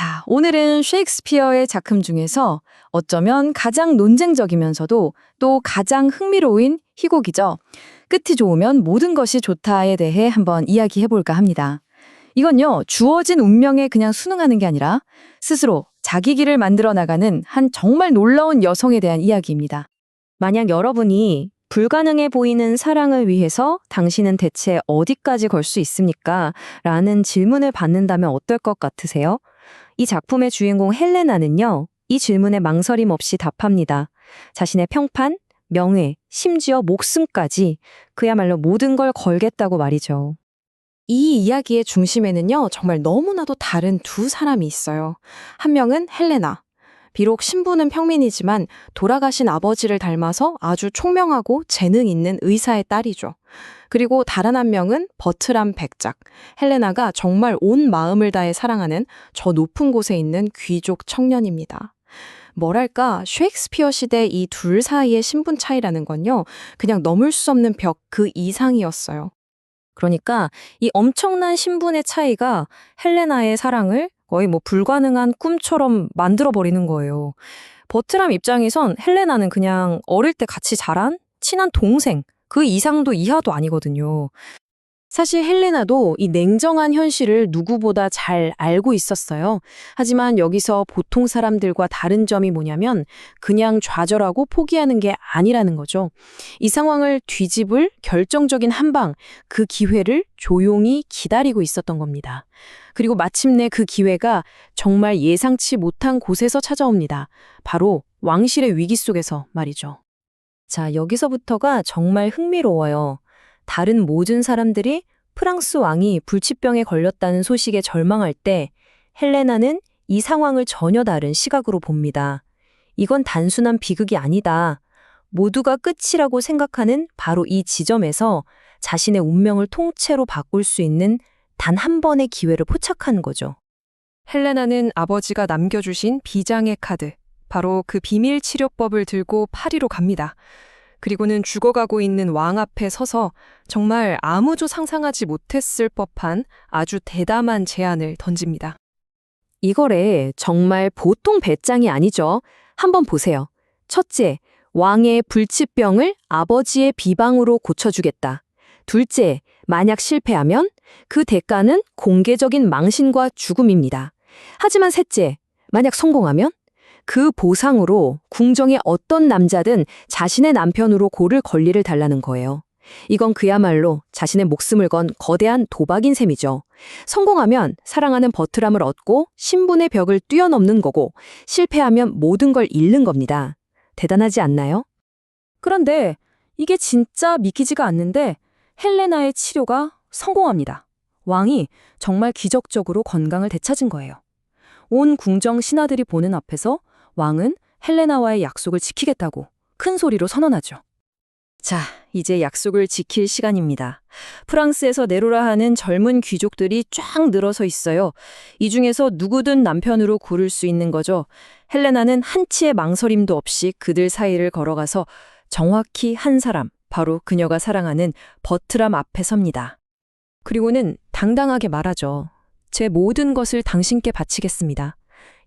자, 오늘은 셰익스피어의 작품 중에서 어쩌면 가장 논쟁적이면서도 또 가장 흥미로운 희곡이죠. 끝이 좋으면 모든 것이 좋다에 대해 한번 이야기해볼까 합니다. 이건요, 주어진 운명에 그냥 순응하는 게 아니라 스스로 자기 길을 만들어 나가는 한 정말 놀라운 여성에 대한 이야기입니다. 만약 여러분이 불가능해 보이는 사랑을 위해서 당신은 대체 어디까지 걸 수 있습니까? 라는 질문을 받는다면 어떨 것 같으세요? 이 작품의 주인공 헬레나는요, 이 질문에 망설임 없이 답합니다. 자신의 평판, 명예, 심지어 목숨까지 그야말로 모든 걸 걸겠다고 말이죠. 이 이야기의 중심에는요, 정말 너무나도 다른 두 사람이 있어요. 한 명은 헬레나. 비록 신부는 평민이지만 돌아가신 아버지를 닮아서 아주 총명하고 재능 있는 의사의 딸이죠. 그리고 다른 한 명은 버트람 백작. 헬레나가 정말 온 마음을 다해 사랑하는 저 높은 곳에 있는 귀족 청년입니다. 뭐랄까, 셰익스피어 시대 이 둘 사이의 신분 차이라는 건요, 그냥 넘을 수 없는 벽 그 이상이었어요. 그러니까 이 엄청난 신분의 차이가 헬레나의 사랑을 거의 불가능한 꿈처럼 만들어버리는 거예요. 버트람 입장에선 헬레나는 그냥 어릴 때 같이 자란 친한 동생, 그 이상도 이하도 아니거든요. 사실 헬레나도 이 냉정한 현실을 누구보다 잘 알고 있었어요. 하지만 여기서 보통 사람들과 다른 점이 뭐냐면 그냥 좌절하고 포기하는 게 아니라는 거죠. 이 상황을 뒤집을 결정적인 한 방, 그 기회를 조용히 기다리고 있었던 겁니다. 그리고 마침내 그 기회가 정말 예상치 못한 곳에서 찾아옵니다. 바로 왕실의 위기 속에서 말이죠. 자, 여기서부터가 정말 흥미로워요. 다른 모든 사람들이 프랑스 왕이 불치병에 걸렸다는 소식에 절망할 때 헬레나는 이 상황을 전혀 다른 시각으로 봅니다. 이건 단순한 비극이 아니다. 모두가 끝이라고 생각하는 바로 이 지점에서 자신의 운명을 통째로 바꿀 수 있는 단 한 번의 기회를 포착한 거죠. 헬레나는 아버지가 남겨주신 비장의 카드, 바로 그 비밀 치료법을 들고 파리로 갑니다. 그리고는 죽어가고 있는 왕 앞에 서서 정말 아무도 상상하지 못했을 법한 아주 대담한 제안을 던집니다. 이거래 정말 보통 배짱이 아니죠. 한번 보세요. 첫째, 왕의 불치병을 아버지의 비방으로 고쳐주겠다. 둘째, 만약 실패하면 그 대가는 공개적인 망신과 죽음입니다. 하지만 셋째, 만약 성공하면 그 보상으로 궁정의 어떤 남자든 자신의 남편으로 고를 권리를 달라는 거예요. 이건 그야말로 자신의 목숨을 건 거대한 도박인 셈이죠. 성공하면 사랑하는 버트람을 얻고 신분의 벽을 뛰어넘는 거고, 실패하면 모든 걸 잃는 겁니다. 대단하지 않나요? 그런데 이게 진짜 믿기지가 않는데 헬레나의 치료가 성공합니다. 왕이 정말 기적적으로 건강을 되찾은 거예요. 온 궁정 신하들이 보는 앞에서 왕은 헬레나와의 약속을 지키겠다고 큰 소리로 선언하죠. 자, 이제 약속을 지킬 시간입니다. 프랑스에서 네로라 하는 젊은 귀족들이 쫙 늘어서 있어요. 이 중에서 누구든 남편으로 고를 수 있는 거죠. 헬레나는 한치의 망설임도 없이 그들 사이를 걸어가서 정확히 한 사람, 바로 그녀가 사랑하는 버트람 앞에 섭니다. 그리고는 당당하게 말하죠. 제 모든 것을 당신께 바치겠습니다.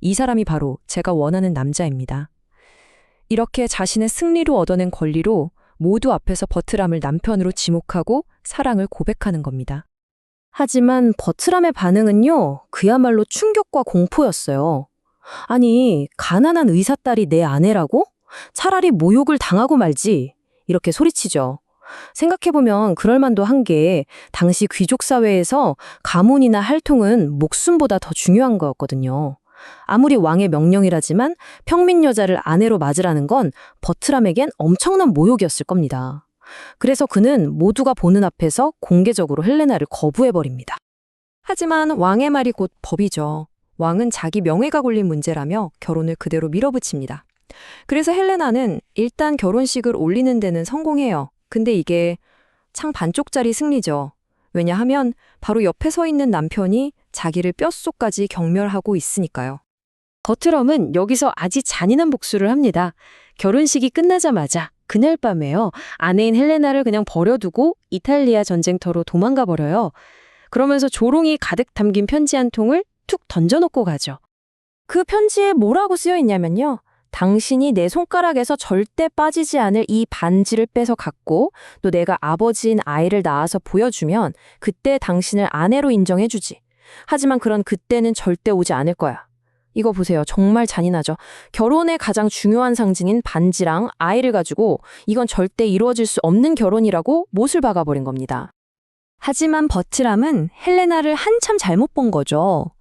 이 사람이 바로 제가 원하는 남자입니다. 이렇게 자신의 승리로 얻어낸 권리로 모두 앞에서 버트람을 남편으로 지목하고 사랑을 고백하는 겁니다. 하지만 버트람의 반응은요, 그야말로 충격과 공포였어요. 아니, 가난한 의사딸이 내 아내라고? 차라리 모욕을 당하고 말지. 이렇게 소리치죠. 생각해보면 그럴만도 한 게 당시 귀족 사회에서 가문이나 할통은 목숨보다 더 중요한 거였거든요. 아무리 왕의 명령이라지만 평민 여자를 아내로 맞으라는 건 버트람에겐 엄청난 모욕이었을 겁니다. 그래서 그는 모두가 보는 앞에서 공개적으로 헬레나를 거부해버립니다. 하지만 왕의 말이 곧 법이죠. 왕은 자기 명예가 걸린 문제라며 결혼을 그대로 밀어붙입니다. 그래서 헬레나는 일단 결혼식을 올리는 데는 성공해요. 근데 이게 창 반쪽짜리 승리죠. 왜냐하면 바로 옆에 서 있는 남편이 자기를 뼛속까지 경멸하고 있으니까요. 버트럼은 여기서 아주 잔인한 복수를 합니다. 결혼식이 끝나자마자 그날 밤에요. 아내인 헬레나를 그냥 버려두고 이탈리아 전쟁터로 도망가 버려요. 그러면서 조롱이 가득 담긴 편지 한 통을 툭 던져놓고 가죠. 그 편지에 뭐라고 쓰여 있냐면요. 당신이 내 손가락에서 절대 빠지지 않을 이 반지를 뺏어 갖고 또 내가 아버지인 아이를 낳아서 보여주면 그때 당신을 아내로 인정해주지. 하지만 그런 그때는 절대 오지 않을 거야. 이거 보세요. 정말 잔인하죠. 결혼의 가장 중요한 상징인 반지랑 아이를 가지고 이건 절대 이루어질 수 없는 결혼이라고 못을 박아버린 겁니다. 하지만 버트람은 헬레나를 한참 잘못 본 거죠.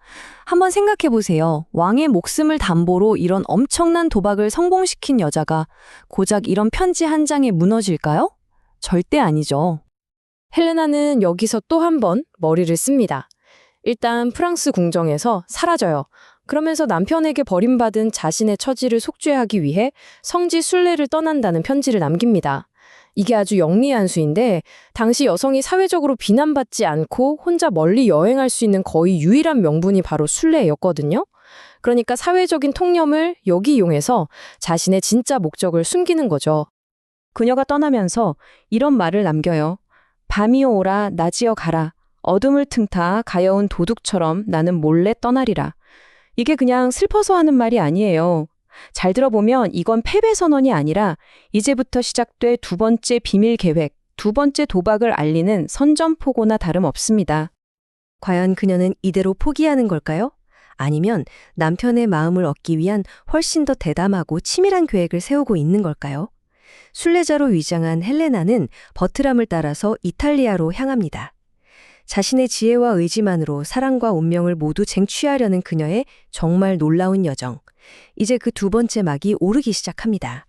한번 생각해 보세요. 왕의 목숨을 담보로 이런 엄청난 도박을 성공시킨 여자가 고작 이런 편지 한 장에 무너질까요? 절대 아니죠. 헬레나는 여기서 또 한 번 머리를 씁니다. 일단 프랑스 궁정에서 사라져요. 그러면서 남편에게 버림받은 자신의 처지를 속죄하기 위해 성지 순례를 떠난다는 편지를 남깁니다. 이게 아주 영리한 수인데 당시 여성이 사회적으로 비난받지 않고 혼자 멀리 여행할 수 있는 거의 유일한 명분이 바로 순례였거든요. 그러니까 사회적인 통념을 여기 이용해서 자신의 진짜 목적을 숨기는 거죠. 그녀가 떠나면서 이런 말을 남겨요. 밤이여 오라 낮이여 가라. 어둠을 틈타 가여운 도둑처럼 나는 몰래 떠나리라. 이게 그냥 슬퍼서 하는 말이 아니에요. 잘 들어보면 이건 패배 선언이 아니라 이제부터 시작돼 두 번째 비밀 계획, 두 번째 도박을 알리는 선전포고나 다름없습니다. 과연 그녀는 이대로 포기하는 걸까요? 아니면 남편의 마음을 얻기 위한 훨씬 더 대담하고 치밀한 계획을 세우고 있는 걸까요? 순례자로 위장한 헬레나는 버트람을 따라서 이탈리아로 향합니다. 자신의 지혜와 의지만으로 사랑과 운명을 모두 쟁취하려는 그녀의 정말 놀라운 여정. 이제 그 두 번째 막이 오르기 시작합니다.